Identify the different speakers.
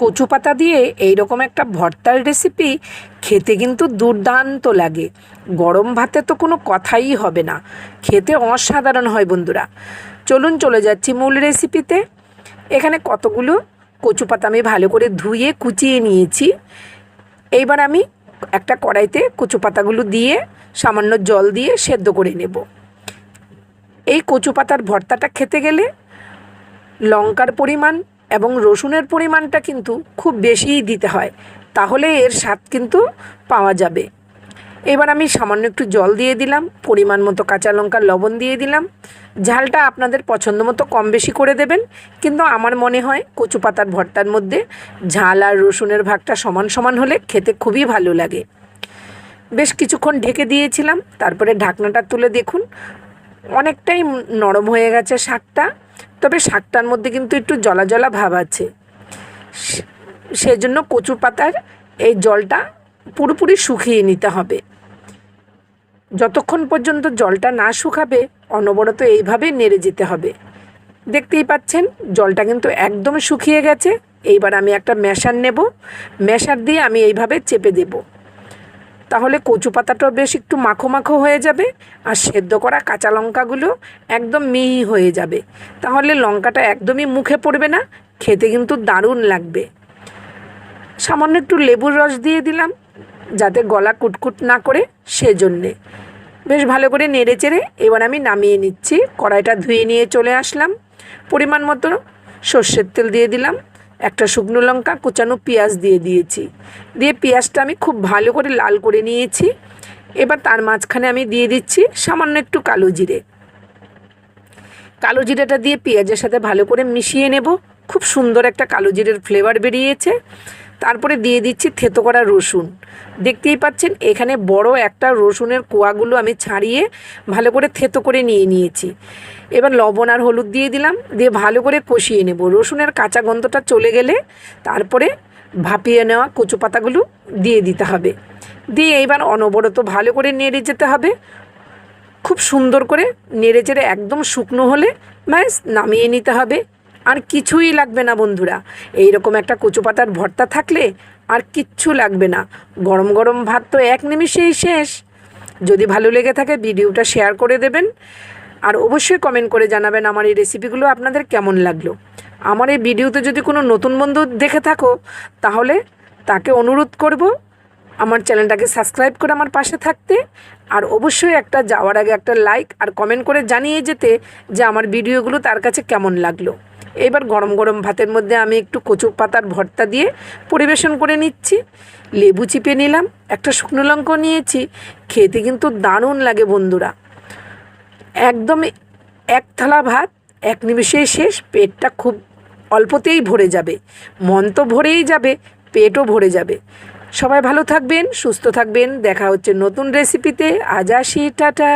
Speaker 1: কচু পাতা দিয়ে এইরকম একটা ভর্তার রেসিপি খেতে কিন্তু দুর্দান্ত লাগে। গরম ভাতে তো কোনো কথাই হবে না, খেতে অসাধারণ হয় বন্ধুরা। চলুন চলে যাচ্ছি মূল রেসিপিতে। এখানে কতগুলো কচু পাতা আমি ভালো করে ধুয়ে কুচিয়ে নিয়েছি। এইবার আমি একটা কড়াইতে কচু পাতাগুলো দিয়ে সামান্য জল দিয়ে সেদ্ধ করে নেব। এই কচু পাতার ভর্তাটা খেতে গেলে লঙ্কার পরিমাণ এবং রসুনের পরিমাণটা কিন্তু খুব বেশিই দিতে হয়, তাহলে এর স্বাদ কিন্তু পাওয়া যাবে। এবার আমি সামান্য একটু জল দিয়ে দিলাম, পরিমাণ মতো কাঁচা লঙ্কার লবণ দিয়ে দিলাম। ঝালটা আপনাদের পছন্দ মতো কম বেশি করে দেবেন, কিন্তু আমার মনে হয় কচু পাতার ভর্তার মধ্যে ঝাল আর রসুনের ভাগটা সমান সমান হলে খেতে খুবই ভালো লাগে। বেশ কিছুক্ষণ ঢেকে দিয়েছিলাম, তারপরে ঢাকনাটা তুলে দেখুন অনেকটাই নরম হয়ে গেছে শাকটা, তবে শাকটার মধ্যে কিন্তু একটু জলা জলা ভাব আছে। সেজন্য কচু পাতার এই জলটা পুরোপুরি শুকিয়ে নিতে হবে। যতক্ষণ পর্যন্ত জলটা না শুকাবে অনবরত এইভাবে নেড়ে যেতে হবে। দেখতেই পাচ্ছেন জলটা কিন্তু একদম শুকিয়ে গেছে। এইবার আমি একটা ম্যাশার নেব, ম্যাশার দিয়ে আমি এইভাবে চেপে দেব, তাহলে কচু পাতাটাও বেশ একটু মাখো মাখো হয়ে যাবে আর সেদ্ধ করা কাঁচা লঙ্কাগুলো একদম মিহি হয়ে যাবে। তাহলে লঙ্কাটা একদমই মুখে পড়বে না, খেতে কিন্তু দারুণ লাগবে। সামান্য একটু লেবুর রস দিয়ে দিলাম যাতে গলা কুটকুট না করে, সেজন্যে বেশ ভালো করে নেড়ে চেড়ে এবার আমি নামিয়ে নিচ্ছি। কড়াইটা ধুয়ে নিয়ে চলে আসলাম। পরিমাণ মতো সর্ষের তেল দিয়ে দিলাম, একটা শুকনো লঙ্কা, কুচানো পেঁয়াজ দিয়ে দিয়েছি। দিয়ে পেঁয়াজটা আমি খুব ভালো করে লাল করে নিয়েছি। এবার তার মাঝখানে আমি দিয়ে দিচ্ছি সামান্য একটু কালো জিরে। কালো জিরেটা দিয়ে পেঁয়াজের সাথে ভালো করে মিশিয়ে নেব। খুব সুন্দর একটা কালো জিরের ফ্লেভার বেরিয়েছে। তারপরে দিয়ে দিচ্ছি থেতো করা রসুন। দেখতেই পাচ্ছেন এখানে বড় একটা রসুনের কোয়াগুলো আমি ছাড়িয়ে ভালো করে থেতো করে নিয়েছি। এবার লবণ আর হলুদ দিয়ে দিলাম, দিয়ে ভালো করে কষিয়ে নেব। রসুনের কাঁচা গন্ধটা চলে গেলে তারপরে ভাপিয়ে নেওয়া কচু পাতাগুলো দিয়ে দিতে হবে। দিয়ে এবার অনবরত ভালো করে নেড়ে যেতে হবে। খুব সুন্দর করে নেড়ে চেড়ে একদম শুকনো হলে ব্যাস নামিয়ে নিতে হবে। আর কিছুই লাগবে না বন্ধুরা, এই রকম একটা কচু পাতার ভর্তা থাকলে আর কিচ্ছু লাগবে না। গরম গরম ভাত তো এক নিমিষেই শেষ। যদি ভালো লেগে থাকে ভিডিওটা শেয়ার করে দেবেন, আর অবশ্যই কমেন্ট করে জানাবেন আমার এই রেসিপিগুলো আপনাদের কেমন লাগলো। আমার এই ভিডিওতে যদি কোনো নতুন বন্ধু দেখে থাকো তাহলে তাকে অনুরোধ করব আমার চ্যানেলটাকে সাবস্ক্রাইব করে আমার পাশে থাকতে, আর অবশ্যই একটা যাওয়ার আগে একটা লাইক আর কমেন্ট করে জানিয়ে যেতে যে আমার ভিডিওগুলো তার কাছে কেমন লাগলো। এবার গরম গরম ভাতের মধ্যে আমি একটু কচু পাতার ভর্তা দিয়ে পরিবেশন করে নিচ্ছি। লেবু চিপে নিলাম, একটা শুকনো লঙ্কা নিয়েছি। খেতে কিন্তু দারুণ লাগে বন্ধুরা। একদম এক থালা ভাত এক নিমিষেই শেষ। পেটটা খুব অল্পতেই ভরে যাবে, মন তো ভরেই যাবে, পেটও ভরে যাবে। সবাই ভালো থাকবেন, সুস্থ থাকবেন। দেখা হচ্ছে নতুন রেসিপিতে। আজ আসি, টাটা।